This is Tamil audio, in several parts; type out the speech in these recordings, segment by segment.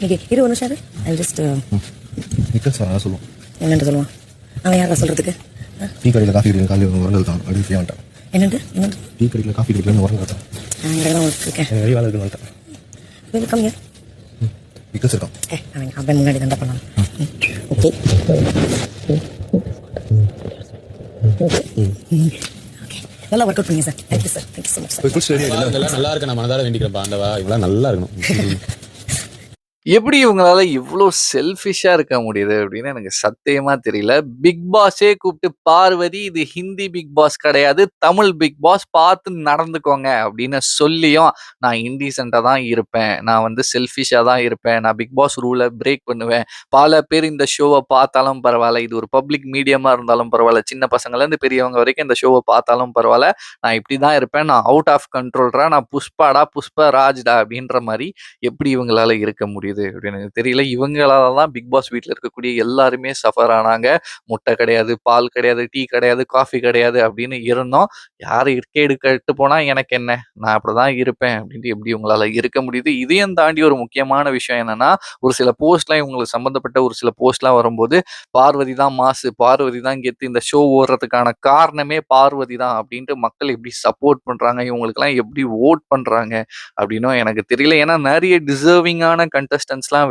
இன்னைக்கு இரு ஒரு நிமிஷம் ஐ ஜஸ்ட் நிக்கல் சார் நான் சொல்லுவோம் என்னென்று சொல்லுவான் அவன் யாரா சொல்கிறதுக்கு டீ கடையில் காஃபி கடையில் காலையில் உரங்கள் தான் அப்படி செய்ய மாட்டேன். என்னண்டு டீ கடையில் காஃபி கடையில் உரங்கள் தான் நான் இங்கே தான் இருக்கேன் வெளி வேலை இருக்குன்னு வந்துட்டேன். வெல்கம் இயர் நிக்கல்ஸ் இருக்கான். அவன் முன்னாடி தான் பண்ணலாம். ஓகே ஓகே நல்லா ஒர்க் அவுட் பண்ணுங்க sir. Thank you sir. Thank you so much sir. நல்லா இருக்கு. நான் மனதார வேண்டிக்கிறேன் ஆண்டவா, இவ்வளவு நல்லா இருக்கணும். எப்படி இவங்களால இவ்வளோ செல்ஃபிஷா இருக்க முடியுது அப்படின்னு எனக்கு சத்தியமா தெரியல. பிக் பாஸே கூப்பிட்டு பார்வதி இது ஹிந்தி பிக் பாஸ் கிடையாது, தமிழ் பிக் பாஸ், பார்த்து நடந்துக்கோங்க அப்படின்னு சொல்லியும் நான் இன்டீசெண்டா தான் இருப்பேன், நான் வந்து செல்ஃபிஷா தான் இருப்பேன், நான் பிக் பாஸ் ரூலை பிரேக் பண்ணுவேன், பல பேர் இந்த ஷோவை பார்த்தாலும் பரவாயில்ல, இது ஒரு பப்ளிக் மீடியமா இருந்தாலும் பரவாயில்ல, சின்ன பசங்கள்லேருந்து பெரியவங்க வரைக்கும் இந்த ஷோவை பார்த்தாலும் பரவாயில்ல, நான் இப்படி தான் இருப்பேன், நான் அவுட் ஆஃப் கண்ட்ரோல்ரா, நான் புஷ்பாடா புஷ்பராஜ்டா அப்படின்ற மாதிரி எப்படி இவங்களால இருக்க முடியுது அப்படின்னு எனக்கு தெரியல. இவங்களால தான் பிக் பாஸ் வீட்டில் இருக்கக்கூடிய எல்லாருமே சஃபர் ஆனாங்க. முட்டை கிடையாது, பால் கிடையாது, டீ கிடையாது, காஃபி கிடையாது அப்படின்னு இருந்தோம். யார் இருக்கேடு கட்டு போனா எனக்கு என்ன, நான் அப்படிதான் இருப்பேன் அப்படின்ட்டு எப்படி இவங்களால இருக்க முடியுது. இதையும் தாண்டி ஒரு முக்கியமான விஷயம் என்னன்னா, ஒரு சில போஸ்ட்லாம் இவங்களுக்கு சம்பந்தப்பட்ட ஒரு சில போஸ்ட்லாம் வரும்போது பார்வதி தான் மாசு, பார்வதி தான் கெத்து, இந்த ஷோ ஓடுறதுக்கான காரணமே பார்வதி தான் அப்படின்ட்டு மக்கள் எப்படி சப்போர்ட் பண்றாங்க, இவங்களுக்கெல்லாம் எப்படி ஓட் பண்றாங்க அப்படின்னும் எனக்கு தெரியல. ஏன்னா நிறைய டிசர்விங்கான கண்டஸ்டன்ஸ்லாம்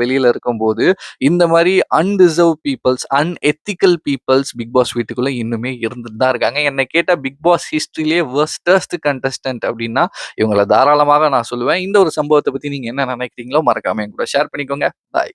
வெளியில இருக்கும்போது இந்த மாதிரி undeserve peoples, unethical peoples Bigg Boss வீட்டுக்குள்ள இன்னுமே இருந்துட்டு தான் இருக்காங்க. என்னை கேட்ட பிக் பாஸ் ஹிஸ்டரியிலே வர்ஸ்டஸ்ட் கண்டஸ்டன்ட் அப்படின்னா இவங்களை தாராளமாக நான் சொல்லுவேன். இந்த ஒரு சம்பவத்தை பத்தி நீங்க என்ன நினைக்கிறீங்களோ மறக்காம என் கூட ஷேர் பண்ணிக்கோங்க. பாய்.